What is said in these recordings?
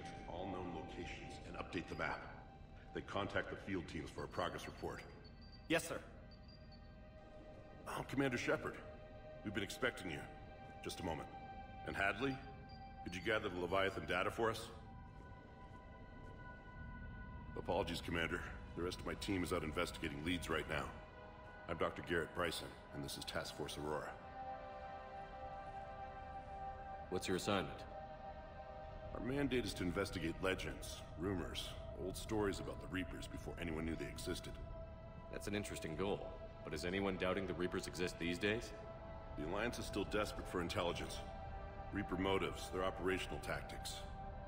ship all known locations and update the map. Then contact the field teams for a progress report. Yes, sir. Oh, Commander Shepard. We've been expecting you. Just a moment. And Hadley? Could you gather the Leviathan data for us? Apologies, Commander. The rest of my team is out investigating leads right now. I'm Dr. Garrett Bryson, and this is Task Force Aurora. What's your assignment? Our mandate is to investigate legends, rumors, old stories about the Reapers before anyone knew they existed. That's an interesting goal, but is anyone doubting the Reapers exist these days? The Alliance is still desperate for intelligence. Reaper motives, their operational tactics.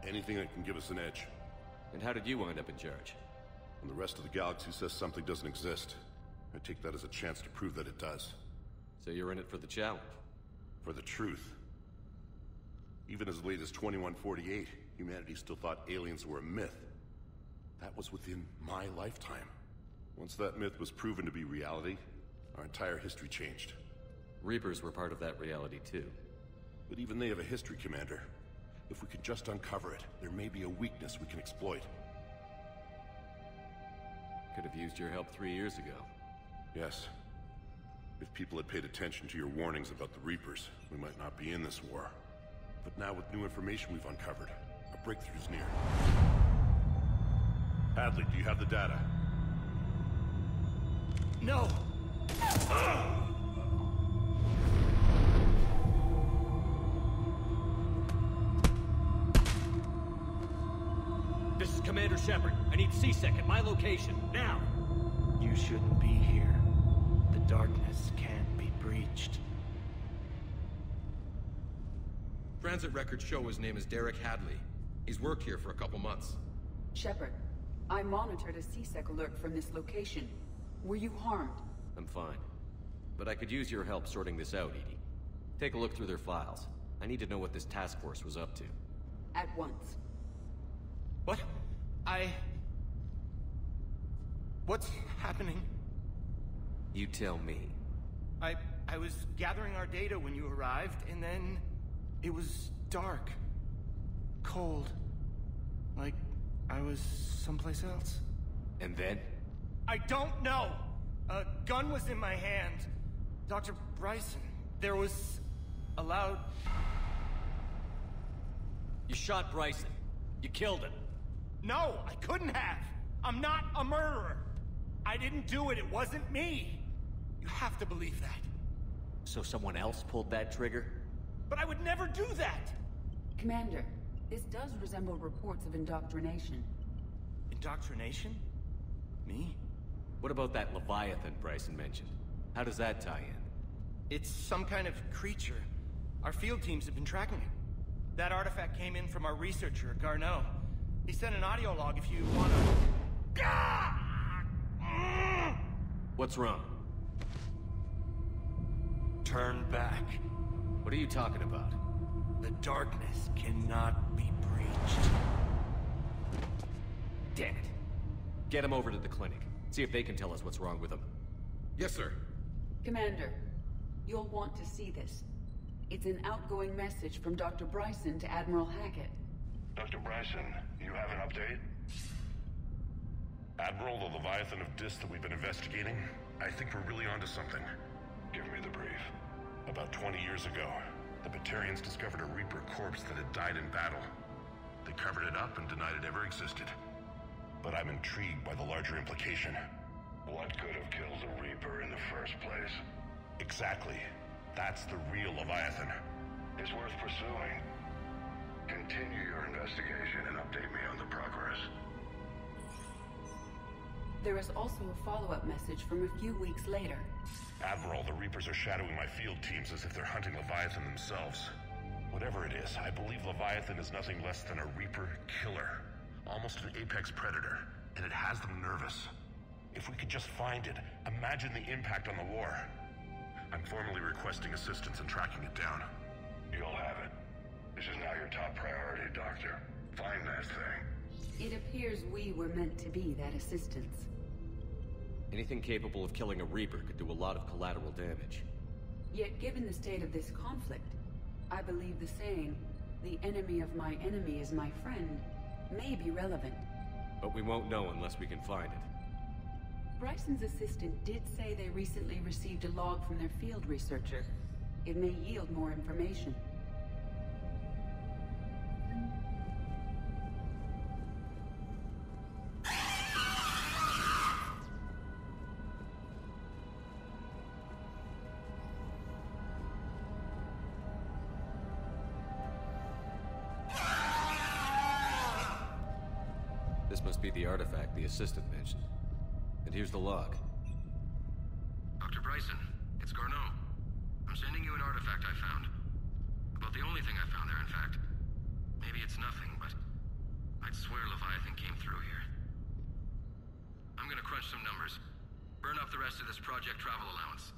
Anything that can give us an edge. And how did you wind up in charge? When the rest of the galaxy says something doesn't exist, I take that as a chance to prove that it does. So you're in it for the challenge? For the truth. Even as late as 2148, humanity still thought aliens were a myth. That was within my lifetime. Once that myth was proven to be reality, our entire history changed. Reapers were part of that reality too. But even they have a history, Commander. If we could just uncover it, there may be a weakness we can exploit. Could have used your help 3 years ago. Yes. If people had paid attention to your warnings about the Reapers, we might not be in this war. But now with new information we've uncovered, a breakthrough's near. Hadley, do you have the data? No! This is Commander Shepard. I need C-Sec at my location, now! You shouldn't be here. The darkness can't be breached. Transit records show his name is Derek Hadley. He's worked here for a couple months. Shepard, I monitored a C-Sec alert from this location. Were you harmed? I'm fine. But I could use your help sorting this out, Edie. Take a look through their files. I need to know what this task force was up to. At once. What? What's happening? You tell me. I was gathering our data when you arrived, and then it was dark. Cold. Like I was someplace else. And then? I don't know! A gun was in my hand. Dr. Bryson, there was a loud... You shot Bryson. You killed him. No, I couldn't have! I'm not a murderer! I didn't do it, it wasn't me! You have to believe that. So someone else pulled that trigger? But I would never do that! Commander, this does resemble reports of indoctrination. Indoctrination? Me? What about that Leviathan Bryson mentioned? How does that tie in? It's some kind of creature. Our field teams have been tracking it. That artifact came in from our researcher, Garneau. He sent an audio log if you wanna... What's wrong? Turn back. What are you talking about? The darkness cannot be breached. Damn it. Get him over to the clinic. See if they can tell us what's wrong with him. Yes, sir. Commander, you'll want to see this. It's an outgoing message from Dr. Bryson to Admiral Hackett. Dr. Bryson, you have an update? Admiral, the Leviathan of Dis that we've been investigating, I think we're really onto something. Give me the brief. About 20 years ago, the Batarians discovered a Reaper corpse that had died in battle. They covered it up and denied it ever existed. But I'm intrigued by the larger implication. What could have killed a Reaper in the first place? Exactly. That's the real Leviathan. It's worth pursuing. Continue your investigation and update me on the progress. There is also a follow-up message from a few weeks later. Admiral, the Reapers are shadowing my field teams as if they're hunting Leviathan themselves. Whatever it is, I believe Leviathan is nothing less than a Reaper killer. Almost an apex predator, and it has them nervous. If we could just find it, imagine the impact on the war. I'm formally requesting assistance in tracking it down. You'll have it. This is now your top priority, Doctor. Find that thing. It appears we were meant to be that assistance. Anything capable of killing a Reaper could do a lot of collateral damage. Yet given the state of this conflict, I believe the saying, "The enemy of my enemy is my friend," may be relevant. But we won't know unless we can find it. Bryson's assistant did say they recently received a log from their field researcher. It may yield more information. This must be the artifact the assistant mentioned. And here's the log. Dr. Bryson, it's Garneau. I'm sending you an artifact I found. About the only thing I found there, in fact. Maybe it's nothing, but I'd swear Leviathan came through here. I'm gonna crunch some numbers. Burn up the rest of this project travel allowance.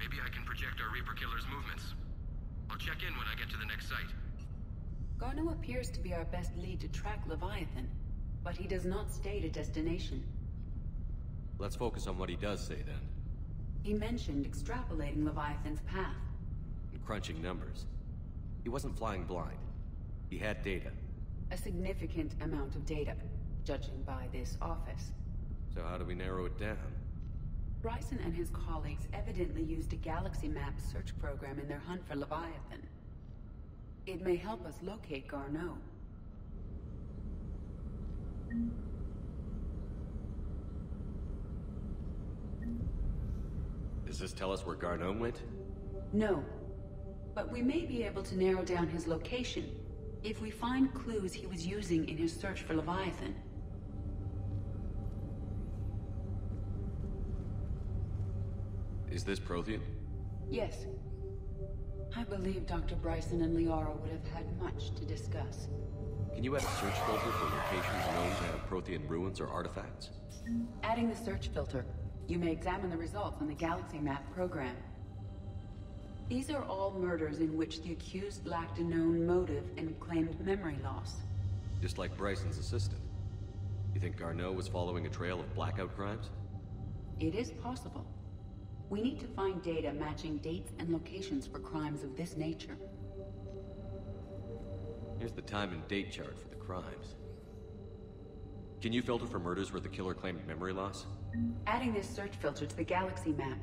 Maybe I can project our Reaper Killer's movements. I'll check in when I get to the next site. Garneau appears to be our best lead to track Leviathan, but he does not state a destination. Let's focus on what he does say, then. He mentioned extrapolating Leviathan's path. And crunching numbers. He wasn't flying blind. He had data. A significant amount of data, judging by this office. So how do we narrow it down? Bryson and his colleagues evidently used a galaxy map search program in their hunt for Leviathan. It may help us locate Garneau. Does this tell us where Garneau went? No, but we may be able to narrow down his location if we find clues he was using in his search for Leviathan. Is this Prothean? Yes. I believe Dr. Bryson and Liara would have had much to discuss. Can you add a search filter for locations known to have Prothean ruins or artifacts? Adding the search filter, you may examine the results on the Galaxy Map program. These are all murders in which the accused lacked a known motive and claimed memory loss. Just like Bryson's assistant. You think Garneau was following a trail of blackout crimes? It is possible. We need to find data matching dates and locations for crimes of this nature. Here's the time and date chart for the crimes. Can you filter for murders where the killer claimed memory loss? Adding this search filter to the Galaxy Map.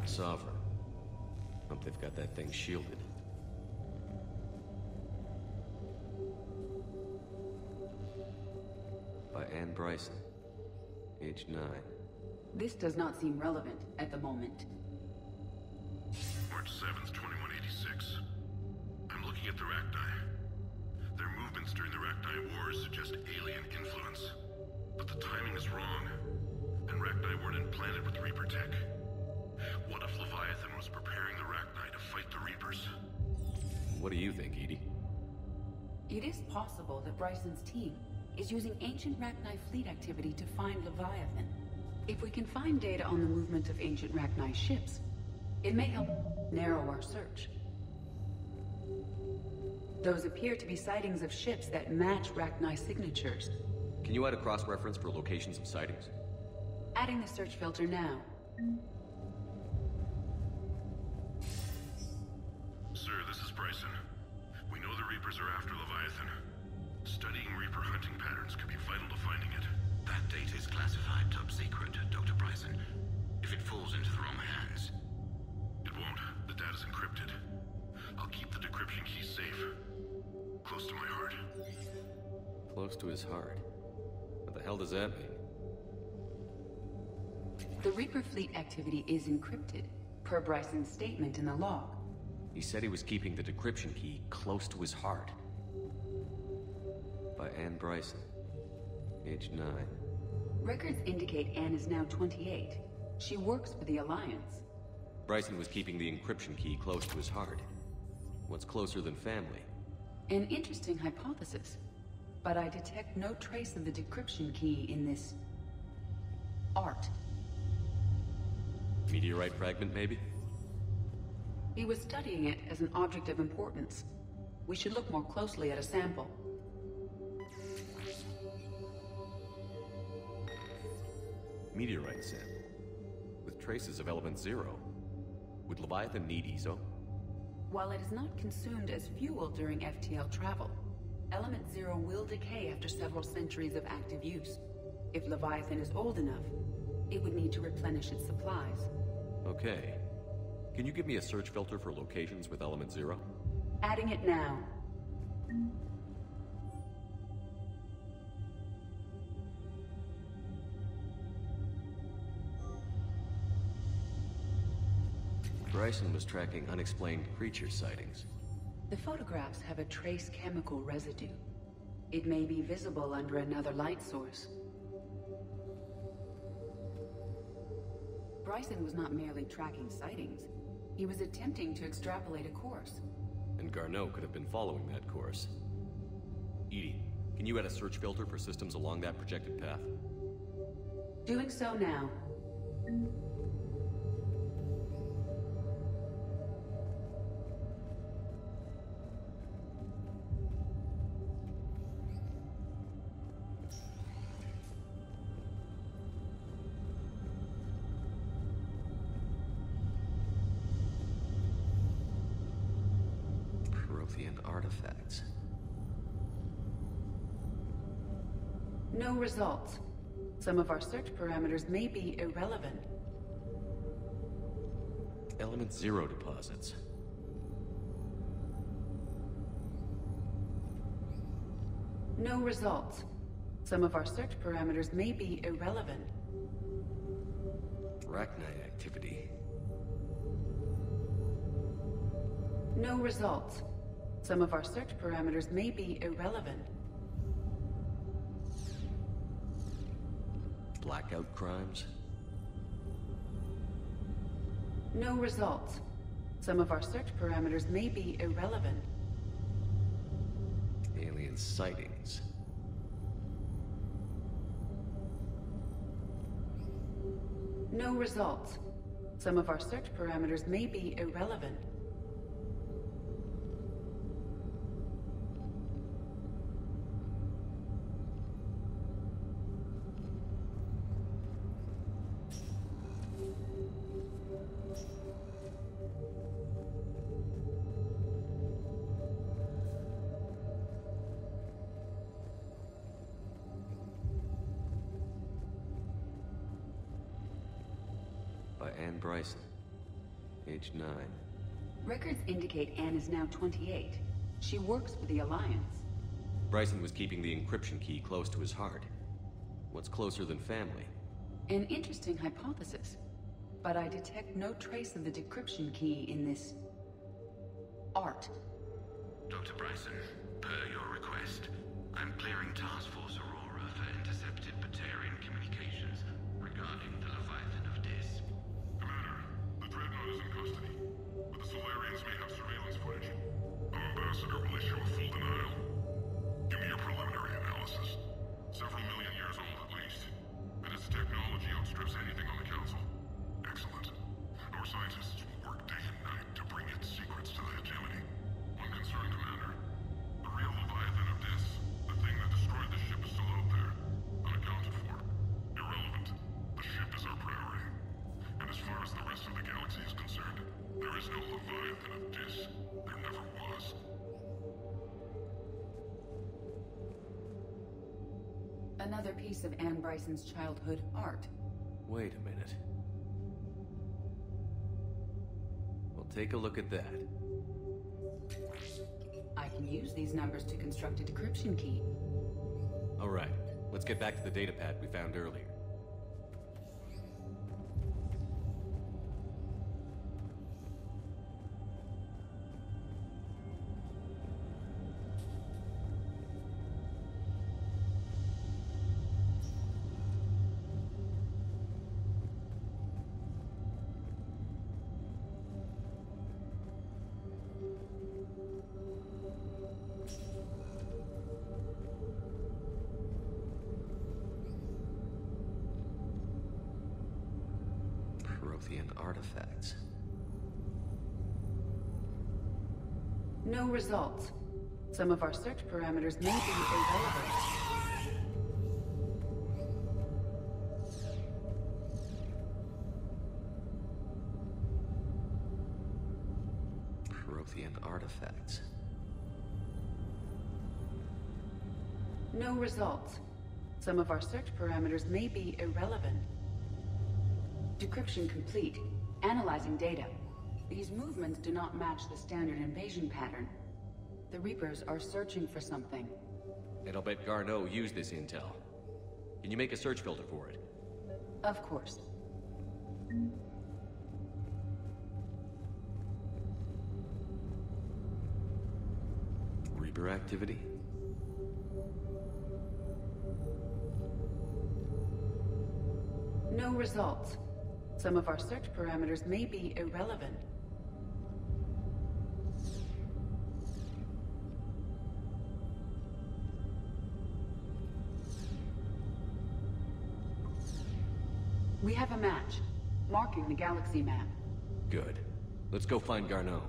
Sovereign. Hope they've got that thing shielded. By Anne Bryson. Age 9. This does not seem relevant at the moment. March 7th, 2186. I'm looking at the Rachni. Their movements during the Rachni Wars suggest alien influence. But the timing is wrong. And Rachni weren't implanted with Reaper tech. What if Leviathan was preparing the Rachni to fight the Reapers? What do you think, Edie? It is possible that Bryson's team is using ancient Rachni fleet activity to find Leviathan. If we can find data on the movement of ancient Rachni ships, it may help narrow our search. Those appear to be sightings of ships that match Rachni signatures. Can you add a cross-reference for locations of sightings? Adding the search filter now. Sir, this is Bryson. We know the Reapers are after Leviathan. Studying Reaper hunting patterns could be vital to finding it. That data is classified top secret, Dr. Bryson. If it falls into the wrong hands... It won't. The data's encrypted. I'll keep the decryption key safe. Close to my heart. Close to his heart. What the hell does that mean? The Reaper fleet activity is encrypted, per Bryson's statement in the log. He said he was keeping the decryption key close to his heart. By Anne Bryson. Age 9. Records indicate Anne is now 28. She works for the Alliance. Bryson was keeping the encryption key close to his heart. What's closer than family? An interesting hypothesis. but I detect no trace of the decryption key in this art. Meteorite fragment, maybe? He was studying it as an object of importance. We should look more closely at a sample. Meteorite sample. With traces of element 0. Would Leviathan need ESO? While it is not consumed as fuel during FTL travel, element 0 will decay after several centuries of active use. If Leviathan is old enough, it would need to replenish its supplies. Okay. Can you give me a search filter for locations with element 0? Adding it now. Bryson was tracking unexplained creature sightings. The photographs have a trace chemical residue. It may be visible under another light source. Bryson was not merely tracking sightings. He was attempting to extrapolate a course. And Garneau could have been following that course. Edie, can you add a search filter for systems along that projected path? Doing so now. Artifacts. No results. Some of our search parameters may be irrelevant. Element 0 deposits. No results. Some of our search parameters may be irrelevant. Arachnite activity. No results. Some of our search parameters may be irrelevant. Blackout crimes? No results. Some of our search parameters may be irrelevant. Alien sightings. No results. Some of our search parameters may be irrelevant. Bryson, age 9. Records indicate Anne is now 28. She works for the Alliance. Bryson was keeping the encryption key close to his heart. What's closer than family? An interesting hypothesis. But I detect no trace of the decryption key in this art. Dr. Bryson, per your request, I'm clearing Task Force Aurora for intercepted Batarian communications regarding the Leviathan of Dis. Commander, the Dreadnought is in custody, but the Solarians may have surveillance footage. Our ambassador will issue a full denial. Give me your preliminary analysis. Several million years old at least, and its technology outstrips anything on the Council. Excellent. Our scientists will work day and night to bring its secrets to the hegemony. One concern, Commander. The real Leviathan of Dis, the thing that destroyed the ship, is still out there, unaccounted for. Irrelevant. The ship is our priority. And as far as the rest of the galaxy is concerned, there is no Leviathan of Dis. There never was. Another piece of Anne Bryson's childhood art. Wait a minute. Well, take a look at that. I can use these numbers to construct a decryption key. All right, let's get back to the data pad we found earlier. Prothean artifacts. No results. Some of our search parameters may be irrelevant. Prothean artifacts. No results. Some of our search parameters may be irrelevant. Decryption complete. Analyzing data. These movements do not match the standard invasion pattern. The Reapers are searching for something. And I'll bet Garneau used this intel. Can you make a search filter for it? Of course. Reaper activity? No results. Some of our search parameters may be irrelevant. We have a match, marking the galaxy map. Good. Let's go find Garneau.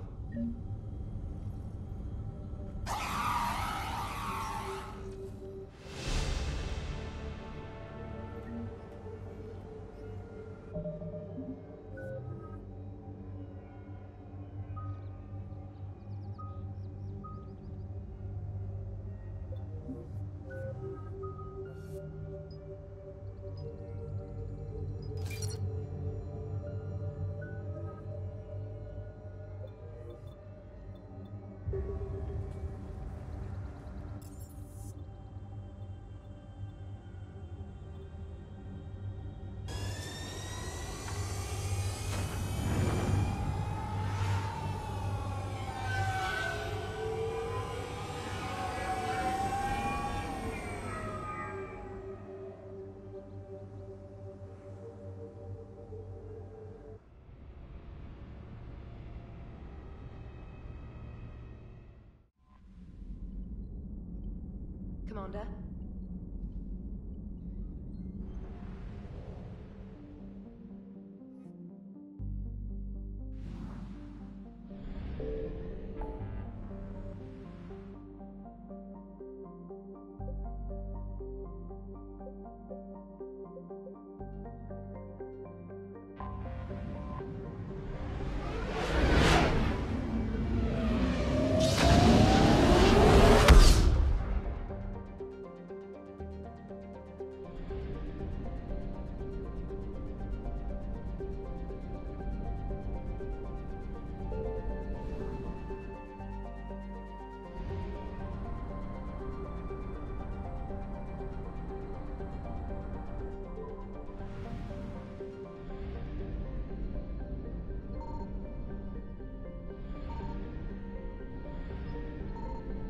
Commander?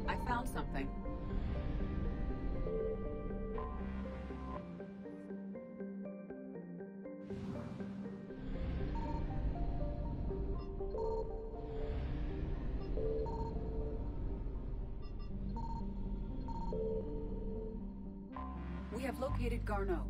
I found something. We have located Garneau.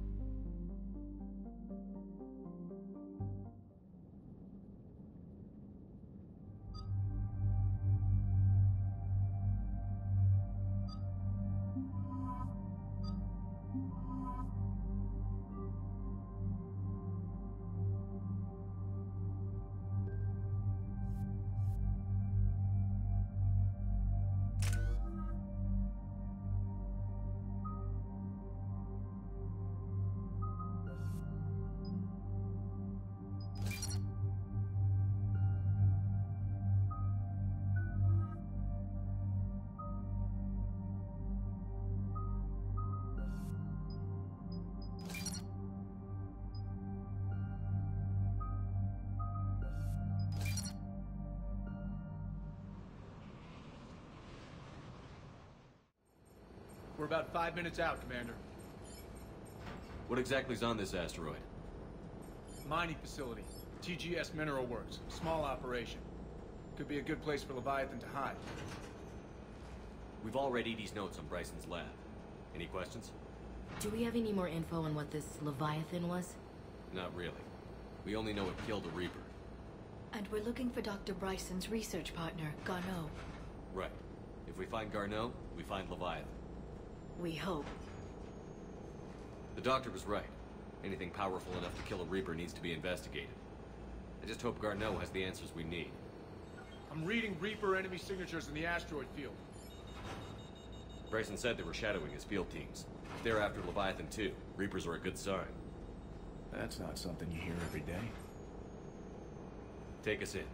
We're about 5 minutes out, Commander. What exactly is on this asteroid? Mining facility. TGS Mineral Works. Small operation. Could be a good place for Leviathan to hide. We've all read Edie's notes on Bryson's lab. Any questions? Do we have any more info on what this Leviathan was? Not really. We only know it killed a Reaper. And we're looking for Dr. Bryson's research partner, Garneau. Right. If we find Garneau, we find Leviathan. We hope. The doctor was right. Anything powerful enough to kill a Reaper needs to be investigated. I just hope Garneau has the answers we need. I'm reading Reaper enemy signatures in the asteroid field. Bryson said they were shadowing his field teams. If they're after Leviathan too, Reapers are a good sign. That's not something you hear every day. Take us in.